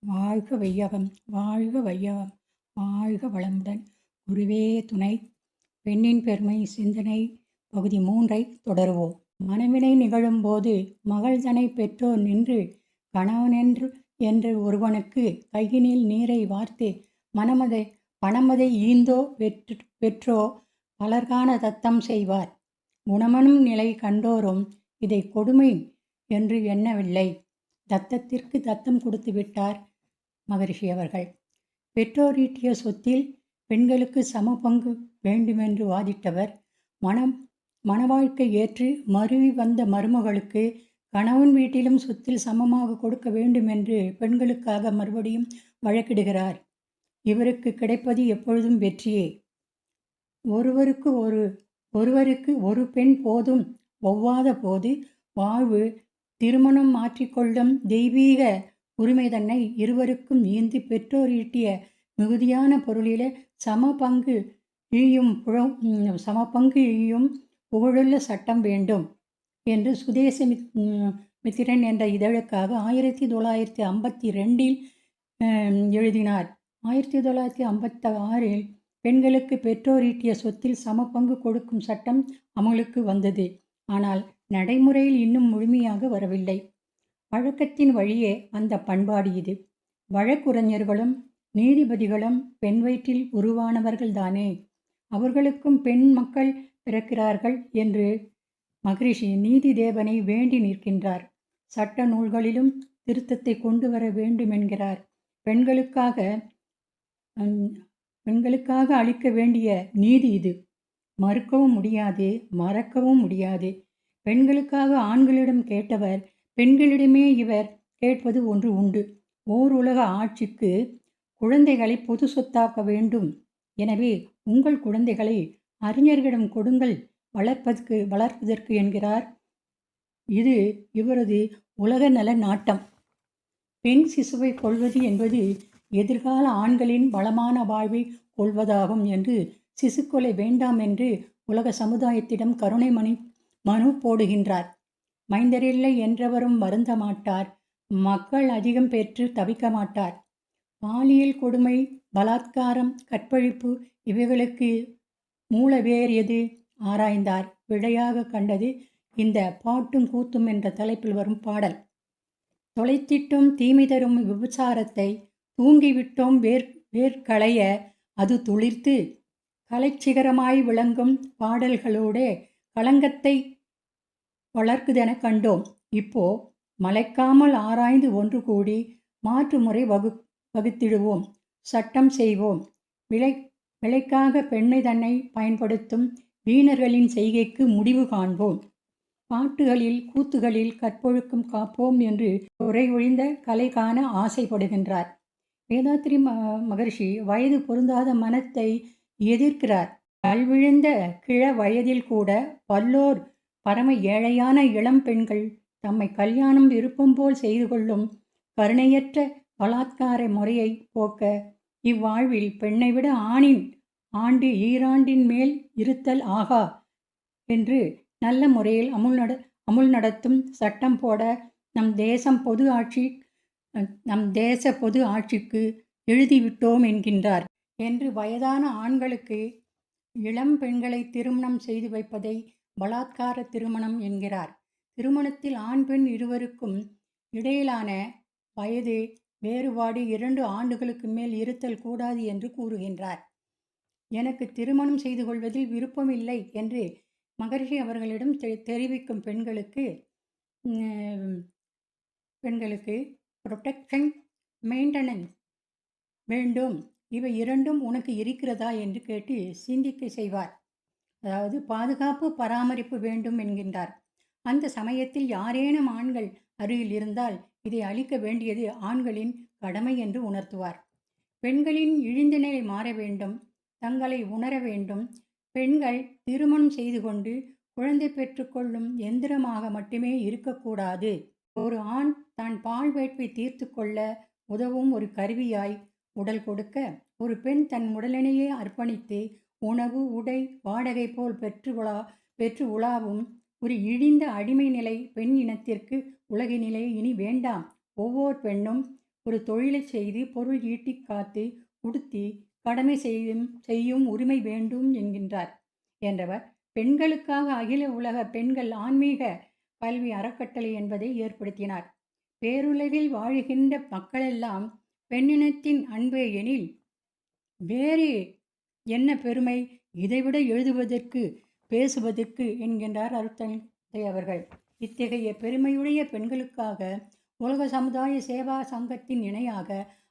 வாழ்க வையகம், வாழ்க வையகம், வாழ்க வளமுடன். குருவே துணை. பெண்ணின் பெருமை சிந்தனை பகுதி 3 தொடருவோம். மணவினை நிகழும்போது மகள்தனை பெற்றோர் நின்று கணவனென்று என்று ஒருவனுக்கு கையினில் நீரை வார்த்து பணமதை ஈந்தோ பெற்றோ பலர்காண தத்தம் செய்வார். குணமனும் நிலை கண்டோரும் இதை கொடுமை என்று எண்ணவில்லை. தத்தத்திற்கு தத்தம் கொடுத்து விட்டார் மகரிஷி அவர்கள். பெற்றோர் ஈட்டிய சொத்தில் பெண்களுக்கு சம பங்கு வேண்டுமென்று வாதிட்டவர், மணவாழ்க்கை ஏற்று மருவி வந்த மருமகளுக்கு கணவன் வீட்டிலும் சொத்தில் சமமாக கொடுக்க வேண்டுமென்று பெண்களுக்காக மறுபடியும் வழக்கிடுகிறார். இவருக்கு கிடைப்பது எப்பொழுதும் வெற்றியே. ஒருவருக்கு ஒரு பெண் போதும் ஒவ்வாத போது வாழ்வு திருமணம் மாற்றிக்கொள்ளும் தெய்வீக உரிமை தன்னை இருவருக்கும் ஈந்து பெற்றோர் ஈட்டிய மிகுதியான பொருளிலே சம பங்கு ஈயும் புகழுள்ள சட்டம் வேண்டும் என்று சுதேச மித்திரன் என்ற இதழுக்காக 1952 எழுதினார். 1956 பெண்களுக்கு பெற்றோர் ஈட்டிய சொத்தில் சம பங்கு கொடுக்கும் சட்டம் அமலுக்கு வந்தது. ஆனால் நடைமுறையில் இன்னும் முழுமையாக வரவில்லை. வழக்கத்தின் வழியே வந்த பண்பாடு இது. வழக்குரைஞர்களும் நீதிபதிகளும் பெண் வயிற்றில் உருவானவர்கள்தானே, அவர்களுக்கும் பெண் மக்கள் பிறக்கிறார்கள் என்று மகரிஷி நீதி தேவனை வேண்டி நிற்கின்றார். சட்ட நூல்களிலும் திருத்தத்தை கொண்டு வர வேண்டுமென்கிறார். பெண்களுக்காக அளிக்க வேண்டிய நீதி இது. மறுக்கவும் முடியாது, மறக்கவும் முடியாது. பெண்களுக்காக ஆண்களிடம் கேட்டவர் பெண்களிடமே இவர் கேட்பது ஒன்று உண்டு. ஓர் உலக ஆட்சிக்கு குழந்தைகளை பொது சொத்தாக்க வேண்டும். எனவே உங்கள் குழந்தைகளை அறிஞர்களிடம் கொடுங்கள் வளர்ப்பதற்கு என்கிறார். இது இவரது உலக நல நாட்டம். பெண் சிசுவை கொள்வது என்பது எதிர்கால ஆண்களின் வளமான வாழ்வை கொள்வதாகும் என்று சிசுக்கொலை வேண்டாம் என்று உலக சமுதாயத்திடம் கருணை மனு போடுகின்றார். மைந்தரில்லை என்றவரும் வருந்த மாட்டார். மக்கள் அதிகம் பெற்று தவிக்க மாட்டார். பாலியல் கொடுமை, பலாத்காரம், கற்பழிப்பு இவைகளுக்கு மூல வேர் எது ஆராய்ந்தார். விடையாக கண்டது இந்த பாட்டும் கூத்தும் என்ற தலைப்பில் வரும் பாடல். தொலைத்திட்டோம் தீமை தரும் விபச்சாரத்தை, தூங்கிவிட்டோம் வேர்களைய அது துளிர்த்து கலைச்சிகரமாய் விளங்கும் பாடல்களோடு களங்கத்தை வளர்க்குதென கண்டோம். இப்போ மலைக்காமல் ஆராய்ந்து ஒன்று கூடி மாற்று முறை வகுத்திடுவோம், சட்டம் செய்வோம். விலைக்காக பெண்ணை தன்னை பயன்படுத்தும் வீணர்களின் செய்கைக்கு முடிவு காண்போம். பாட்டுகளில் கூத்துகளில் கற்பொழுக்கம் காப்போம் என்று குறை ஒழிந்த கலை காண ஆசைப்படுகின்றார். வேதாத்திரி மகர்ஷி வயது பொருந்தாத மனத்தை எதிர்க்கிறார். கல்விழுந்த கிழ வயதில் கூட பல்லோர் பரம ஏழையான இளம் பெண்கள் தம்மை கல்யாணம் விருப்பம் போல் செய்து கொள்ளும் கருணையற்ற பலாத்கார முறையை போக்க இவ்வாழ்வில் பெண்ணை விட ஆணின் ஆண்டு ஈராண்டின் மேல் இருத்தல் ஆகா என்று நல்ல முறையில் அமுல் நடத்தும் சட்டம் போட நம் தேச பொது ஆட்சிக்கு எழுதிவிட்டோம் என்கின்றார் என்று வயதான ஆண்களுக்கு இளம் பெண்களை திருமணம் செய்து வைப்பதை பலாத்கார திருமணம் என்கிறார். திருமணத்தில் ஆண் பெண் இருவருக்கும் இடையிலான வயது வேறுபாடு 2 ஆண்டுகளுக்கு மேல் இருத்தல் கூடாது என்று கூறுகின்றார். எனக்கு திருமணம் செய்து கொள்வதில் விருப்பமில்லை என்று மகரிஷி அவர்களிடம் தெரிவிக்கும் பெண்களுக்கு புரொடெக்ஷன், மெயின்டெனன்ஸ் வேண்டும். இவை இரண்டும் உனக்கு இருக்கிறதா என்று கேட்டு சிந்திக்க செய்வார். அதாவது பாதுகாப்பு, பராமரிப்பு வேண்டும் என்கின்றார். அந்த சமயத்தில் யாரேனும் ஆண்கள் அருகில் இருந்தால் இதை அளிக்க வேண்டியது ஆண்களின் கடமை என்று உணர்த்துவார். பெண்களின் இழிந்த நிலை மாற வேண்டும், தங்களை உணர வேண்டும். பெண்கள் திருமணம் செய்து கொண்டு குழந்தை பெற்றுக்கொள்ளும் எந்திரமாக மட்டுமே இருக்கக்கூடாது. ஒரு ஆண் தான் பால் வேட்பை தீர்த்து கொள்ள உதவும் ஒரு கருவியாய் உடல் கொடுக்க, ஒரு பெண் தன் உடலினையே அர்ப்பணித்து உணவு, உடை, வாடகை போல் பெற்று உலாவும் ஒரு இழிந்த அடிமை நிலை பெண் இனத்திற்கு உலகினிலே இனி வேண்டாம். ஒவ்வொரு பெண்ணும் ஒரு தொழிலை செய்து பொருள் ஈட்டி காத்து உடுத்தி கடமை செய்யும் உரிமை வேண்டும் என்கின்றார் என்றவர் பெண்களுக்காக அகில உலக பெண்கள் ஆன்மீக கல்வி அறக்கட்டளை என்பதை ஏற்படுத்தினார். பேருலகில் வாழுகின்ற மக்களெல்லாம் பெண்ணினத்தின் அன்பே எனில் வேறு என்ன பெருமை இதைவிட எழுதுவதற்கு பேசுவதற்கு என்கின்றார் அருட்தந்தை அவர்கள். இத்தகைய பெருமையுடைய பெண்களுக்காக உலக சமுதாய சேவா சங்கத்தின் இணையாக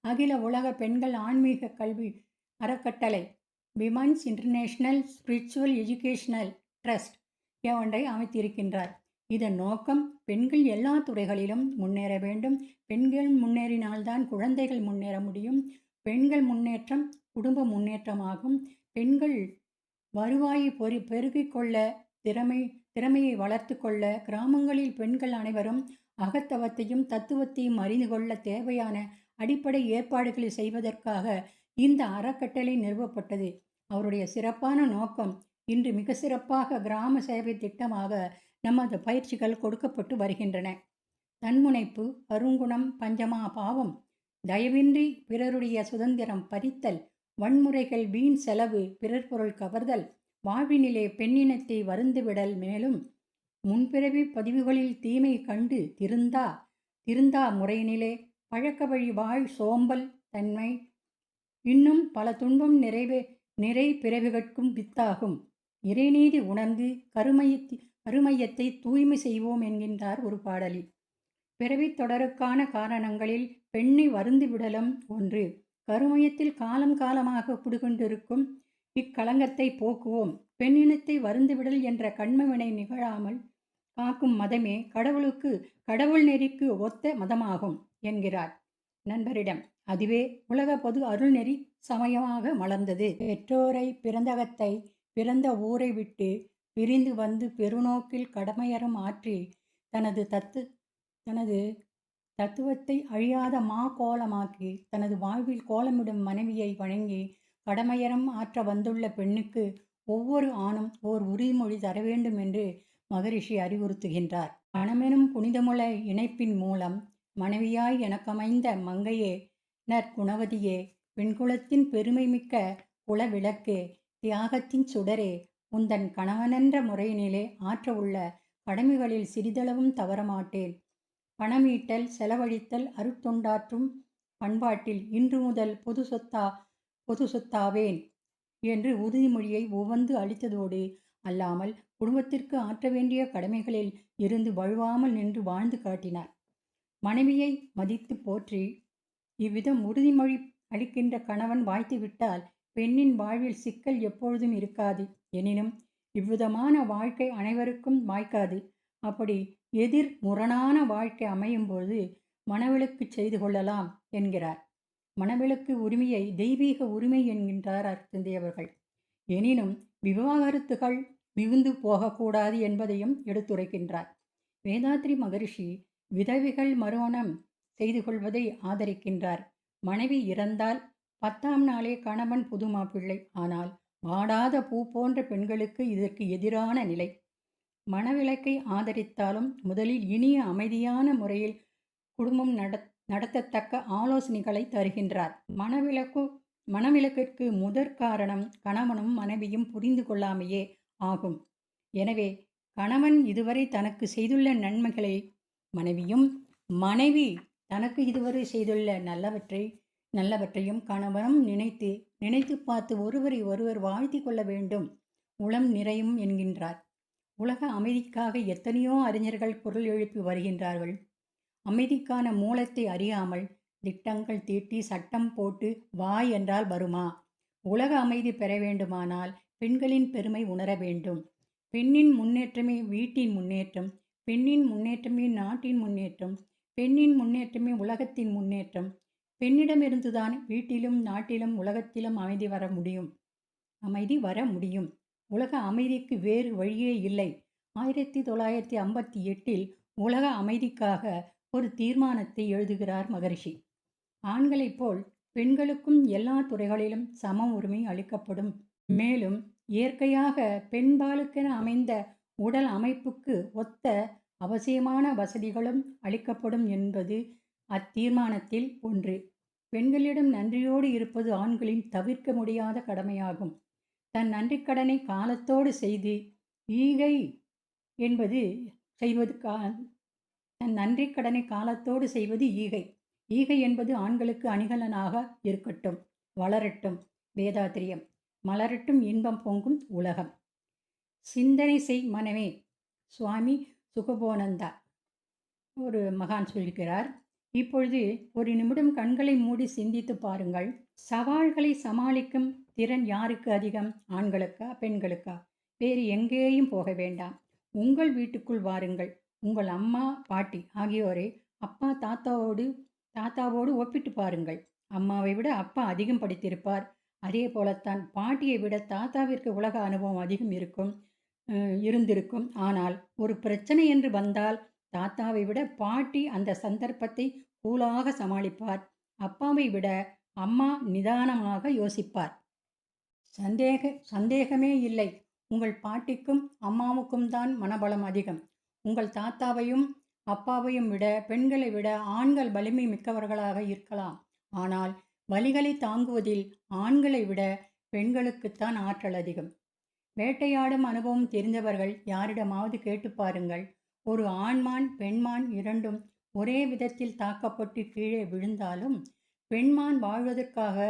அகில உலக பெண்கள் ஆன்மீக கல்வி அறக்கட்டளை women's international spiritual educational trust ஒன்றை அமைத்திருக்கின்றார். இதன் நோக்கம் பெண்கள் எல்லா துறைகளிலும் முன்னேற வேண்டும். பெண்கள் முன்னேறினால்தான் குழந்தைகள் முன்னேற முடியும். பெண்கள் முன்னேற்றம் குடும்ப முன்னேற்றமாகும். பெண்கள் வருவாயை பெருகிக் கொள்ள திறமையை வளர்த்து கொள்ள கிராமங்களில் பெண்கள் அனைவரும் அகத்தவத்தையும் தத்துவத்தையும் அறிந்து கொள்ள தேவையான அடிப்படை ஏற்பாடுகளை செய்வதற்காக இந்த அறக்கட்டளை நிறுவப்பட்டது. அவருடைய சிறப்பான நோக்கம் இன்று மிக சிறப்பாக கிராம சேவை திட்டமாக நமது பயிற்சிகள் கொடுக்கப்பட்டு வருகின்றன. தன்முனைப்பு, கருங்குணம், பஞ்சமா பாவம், தயவின்றி பிறருடைய சுதந்திரம் பறித்தல், வன்முறைகள், வீண் செலவு, பிறர் பொருள் கவர்தல், வாழ்வினிலே பெண்ணினத்தை வருந்துவிடல், மேலும் முன்பிறவி பதிவுகளில் தீமை கண்டு திருந்தா முறையினிலே பழக்க வழி வாழ் சோம்பல் தன்மை, இன்னும் பல துன்பம் நிறை பிறவிகட்கும் வித்தாகும். இறைநீதி உணர்ந்து கருமையத்தை தூய்மை செய்வோம் என்கின்றார் ஒரு பாடலில். பிறவித் தொடருக்கான காரணங்களில் பெண்ணை வருந்து விடலும் ஒன்று. கருமையத்தில் காலம் காலமாக குடிகொண்டிருக்கும் இக்களங்கத்தை போக்குவோம். பெண்ணினத்தை வருந்துவிடல் என்ற கண்மவினை நிகழாமல் காக்கும் மதமே கடவுள் நெறிக்கு ஒத்த மதமாகும் என்கிறார் நண்பரிடம். அதுவே உலக பொது அருள்நெறி சமயமாக மலர்ந்தது. பெற்றோரை பிறந்தகத்தை பிறந்த ஊரை விட்டு பிரிந்து வந்து பெருநோக்கில் கடமையறம் ஆற்றி தனது தத்துவத்தை அழியாத கோலமாக்கி தனது வாழ்வில் கோலமிடும் மனைவியை வணங்கி கடமையறம் ஆற்ற வந்துள்ள பெண்ணுக்கு ஒவ்வொரு ஆணும் ஓர் உறுதிமொழி தர வேண்டும் என்று மகரிஷி அறிவுறுத்துகின்றார். மனமெனும் புனிதமுள்ள இணைப்பின் மூலம் மனைவியாய் எனக்கமைந்த மங்கையே, நற்குணவதியே, பெண்குலத்தின் பெருமை மிக்க குலவிளக்கே, தியாகத்தின் சுடரே, உந்தன் கணவனென்ற முறையினிலே ஆற்ற உள்ள கடமைகளில் சிறிதளவும் தவறமாட்டேன். பணமீட்டல், செலவழித்தல், அருட்தொண்டாற்றும் பண்பாட்டில் இன்று முதல் பொது சொத்தாவேன் என்று உறுதிமொழியை உவந்து அளித்ததோடு அல்லாமல் குடும்பத்திற்கு ஆற்ற வேண்டிய கடமைகளில் இருந்து வழுவாமல் நின்று வாழ்ந்து காட்டினார். மனைவியை மதித்து போற்றி இவ்விதம் உறுதிமொழி அளிக்கின்ற கணவன் வாய்த்துவிட்டால் பெண்ணின் வாழ்வில் சிக்கல் எப்பொழுதும் இருக்காது. எனினும் இவ்விதமான வாழ்க்கை அனைவருக்கும் வாய்க்காது. அப்படி எதிர் முரணான வாழ்க்கை அமையும்போது மனவிலக்கு செய்து கொள்ளலாம் என்கிறார். மனவிலக்கு உரிமையை தெய்வீக உரிமை என்கின்றார் அருட்தந்தையவர்கள். எனினும் விவாகரத்துகள் மிகுந்து போகக்கூடாது என்பதையும் எடுத்துரைக்கின்றார். வேதாத்ரி மகரிஷி விதவைகள் மறுமணம் செய்து கொள்வதை ஆதரிக்கின்றார். மனைவி இறந்தால் 10ஆம் நாளே கணவன் புது மாப்பிள்ளை. ஆனால் வாடாத பூ போன்ற பெண்களுக்கு இதற்கு எதிரான நிலை. மனவிலக்கை ஆதரித்தாலும் முதலில் இனிய அமைதியான முறையில் குடும்பம் நடத்தத்தக்க ஆலோசனைகளை தருகின்றார். மனவிலக்கிற்கு முதற் காரணம் கணவனும் மனைவியும் புரிந்து கொள்ளாமையே ஆகும். எனவே கணவன் இதுவரை தனக்கு செய்துள்ள நன்மைகளை மனைவியும், மனைவி தனக்கு இதுவரை செய்துள்ள நல்லவற்றையும் கணவனும் நினைத்து பார்த்து ஒருவரை ஒருவர் வாழ்த்தி கொள்ள வேண்டும். உளம் நிறையும் என்கின்றார். உலக அமைதிக்காக எத்தனையோ அறிஞர்கள் குரல் எழுப்பி வருகின்றார்கள். அமைதிக்கான மூலத்தை அறியாமல் திட்டங்கள் தீட்டி சட்டம் போட்டு வா என்றால் வருமா? உலக அமைதி பெற வேண்டுமானால் பெண்களின் பெருமை உணர வேண்டும். பெண்ணின் முன்னேற்றமே வீட்டின் முன்னேற்றம், பெண்ணின் முன்னேற்றமே நாட்டின் முன்னேற்றம், பெண்ணின் முன்னேற்றமே உலகத்தின் முன்னேற்றம். பெண்ணிடமிருந்துதான் வீட்டிலும் நாட்டிலும் உலகத்திலும் அமைதி வர முடியும். உலக அமைதிக்கு வேறு வழியே இல்லை. 1958 உலக அமைதிக்காக ஒரு தீர்மானத்தை எழுதுகிறார் மகரிஷி. ஆண்களைப் போல் பெண்களுக்கும் எல்லா துறைகளிலும் சம உரிமை அளிக்கப்படும். மேலும் இயற்கையாக பெண்பாலுக்கென அமைந்த உடல் அமைப்புக்கு ஒத்த அவசியமான வசதிகளும் அளிக்கப்படும் என்பது அத்தீர்மானத்தில் ஒன்று. பெண்களிடம் நன்றியோடு இருப்பது ஆண்களின் தவிர்க்க முடியாத கடமையாகும். தன் நன்றிக்கடனை காலத்தோடு செய்து ஈகை என்பது செய்வது தன் நன்றிக்கடனை காலத்தோடு செய்வது ஈகை. ஈகை என்பது ஆண்களுக்கு அணிகலனாக இருக்கட்டும், வளரட்டும். வேதாத்திரியம். மலரட்டும் இன்பம் பொங்கும் உலகம். சிந்தனை செய் மனமே. சுவாமி சுகபோனந்தா ஒரு மகான் சொல்கிறார். இப்பொழுது ஒரு நிமிடம் கண்களை மூடி சிந்தித்து பாருங்கள். சவால்களை சமாளிக்கும் திறன் யாருக்கு அதிகம்? ஆண்களுக்கா பெண்களுக்கா? வேறு எங்கேயும் போக வேண்டாம். உங்கள் வீட்டுக்குள் வாருங்கள். உங்கள் அம்மா பாட்டி ஆகியோரை அப்பா தாத்தாவோடு ஒப்பிட்டு பாருங்கள். அம்மாவை விட அப்பா அதிகம் படித்திருப்பார். அதே போலத்தான் பாட்டியை விட தாத்தாவிற்கு உலக அனுபவம் அதிகம் இருந்திருக்கும். ஆனால் ஒரு பிரச்சனை என்று வந்தால் தாத்தாவை விட பாட்டி அந்த சந்தர்ப்பத்தை கூலாக சமாளிப்பார். அப்பாவை விட அம்மா நிதானமாக யோசிப்பார். சந்தேகமே இல்லை. உங்கள் பாட்டிக்கும் அம்மாவுக்கும் தான் மனபலம் அதிகம். உங்கள் தாத்தாவையும் அப்பாவையும் விட பெண்களை விட ஆண்கள் வலிமை மிக்கவர்களாக இருக்கலாம். ஆனால் வலிகளை தாங்குவதில் ஆண்களை விட பெண்களுக்குத்தான் ஆற்றல் அதிகம். வேட்டையாடும் அனுபவம் தெரிந்தவர்கள் யாரிடமாவது கேட்டு பாருங்கள். ஒரு ஆண்மான் பெண்மான் இரண்டும் ஒரே விதத்தில் தாக்கப்பட்டு கீழே விழுந்தாலும் பெண்மான் வாழ்வதற்காக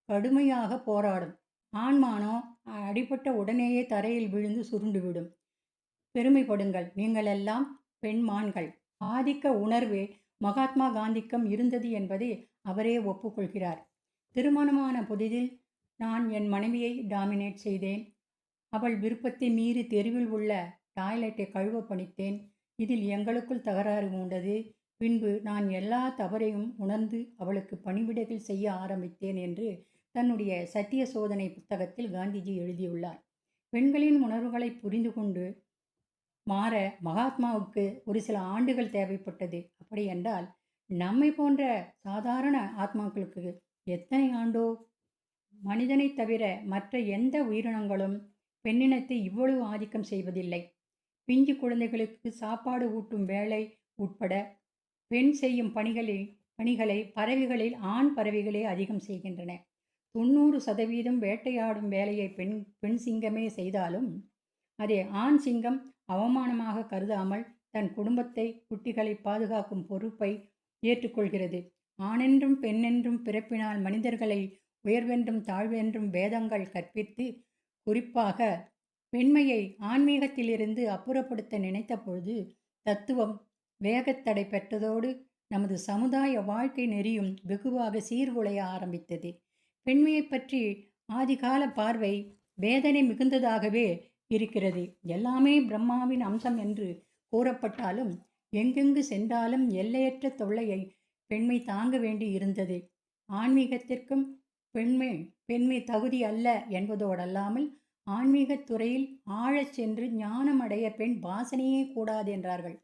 கடுமையாக போராடும். ஆண்மானோ அடிபட்ட உடனேயே தரையில் விழுந்து சுருண்டுவிடும். பெருமைப்படுங்கள், நீங்களெல்லாம் பெண்மான்கள். ஆதிக்க உணர்வு மகாத்மா காந்திக்கும் இருந்தது என்பதை அவரே ஒப்புக்கொள்கிறார். திருமணமான புதிதில் நான் என் மனைவியை டாமினேட் செய்தேன். அவள் விருப்பத்தை மீறி தெருவில் உள்ள டாய்லெட்டை கழுவ பணித்தேன். இதில் எங்களுக்குள் தகராறு உண்டது. பின்பு நான் எல்லா தவறையும் உணர்ந்து அவளுக்கு பணிவிடைகள் செய்ய ஆரம்பித்தேன் என்று தன்னுடைய சத்திய சோதனை புத்தகத்தில் காந்திஜி எழுதியுள்ளார். பெண்களின் உணர்வுகளை புரிந்து கொண்டு மாற மகாத்மாவுக்கு ஒரு சில ஆண்டுகள் தேவைப்பட்டது. அப்படி என்றால் நம்மை போன்ற சாதாரண ஆத்மாக்களுக்கு எத்தனை ஆண்டோ? மனிதனை தவிர மற்ற எந்த உயிரினங்களும் பெண்ணினத்தை இவ்வளவு ஆதிக்கம் செய்வதில்லை. பிஞ்சு குழந்தைகளுக்கு சாப்பாடு ஊட்டும் வேலை உட்பட பெண் செய்யும் பணிகளை பறவைகளில் ஆண் பறவைகளே அதிகம் செய்கின்றன. 90% வேட்டையாடும் வேலையை பெண் சிங்கமே செய்தாலும் அதை ஆண் சிங்கம் அவமானமாக கருதாமல் தன் குடும்பத்தை குட்டிகளை பாதுகாக்கும் பொறுப்பை ஏற்றுக்கொள்கிறது. ஆணென்றும் பெண்ணென்றும் பிறப்பினால் மனிதர்களை உயர்வென்றும் தாழ்வென்றும் வேதங்கள் கற்பித்து குறிப்பாக பெண்மையை ஆன்மீகத்திலிருந்து அப்புறப்படுத்த நினைத்த பொழுது தத்துவம் வேகத்தடை பெற்றதோடு நமது சமுதாய வாழ்க்கை நெறியும் வெகுவாக சீர்குலைய ஆரம்பித்தது. பெண்மையை பற்றி ஆதிகால பார்வை வேதனை மிகுந்ததாகவே இருக்கிறது. எல்லாமே பிரம்மாவின் அம்சம் என்று கூறப்பட்டாலும் எங்கெங்கு சென்றாலும் எல்லையற்ற தொல்லையை பெண்மை தாங்க வேண்டி இருந்தது. ஆன்மீகத்திற்கும் பெண்மை தகுதி அல்ல என்பதோடல்லாமல் ஆன்மீகத் துறையில் ஆழச் சென்று ஞானம் அடைய பெண் வாசனையே கூடாது என்றார்கள்.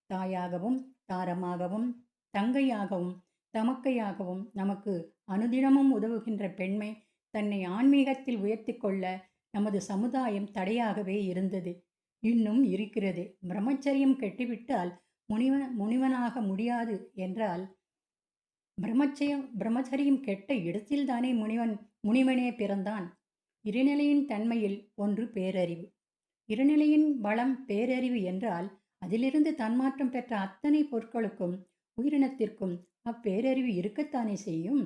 தாயாகவும் தாரமாகவும் தங்கையாகவும் தமக்கையாகவும் நமக்கு அனுதினமும் உதவுகின்ற பெண்மை தன்னை ஆன்மீகத்தில் உயர்த்தி கொள்ள நமது சமுதாயம் தடையாகவே இருந்தது, இன்னும் இருக்கிறது. பிரம்மச்சரியம் கெட்டுவிட்டால் முனிவனாக முடியாது என்றால் பிரம்மச்சரியம் கெட்ட இடத்தில்தானே முனிவனே பிறந்தான். இருநிலையின் தன்மையில் ஒன்று பேரறிவு. இருநிலையின் பலம் பேரறிவு என்றால் அதிலிருந்து தன்மாற்றம் பெற்ற அத்தனை பொருட்களுக்கும் உயிரினத்திற்கும் அப்பேரறிவு இருக்கத்தானே செய்யும்.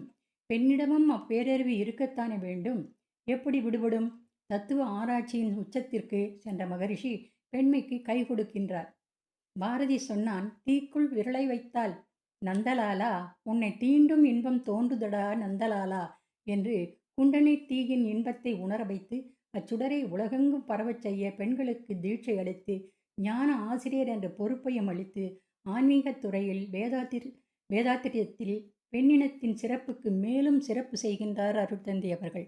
பெண்ணிடமும் அப்பேரறிவு இருக்கத்தானே வேண்டும். எப்படி விடுபடும்? தத்துவ ஆராய்ச்சியின் உச்சத்திற்கு சென்ற மகரிஷி பெண்மைக்கு கை கொடுக்கின்றார். பாரதி சொன்னான், தீக்குள் விரலை வைத்தால் நந்தலாலா உன்னை தீண்டும் இன்பம் தோன்றுதடா நந்தலாலா என்று குண்டனை தீயின் இன்பத்தை உணர வைத்து அச்சுடரை உலகெங்கும் பரவச் செய்ய பெண்களுக்கு தீட்சை அளித்து ஞான ஆசிரியர் என்ற பொறுப்பையும் அளித்து ஆன்மீகத் துறையில் வேதாத்திரியத்தில் பெண்ணினத்தின் சிறப்புக்கு மேலும் சிறப்பு செய்கின்றார் அருட்தந்தை அவர்கள்.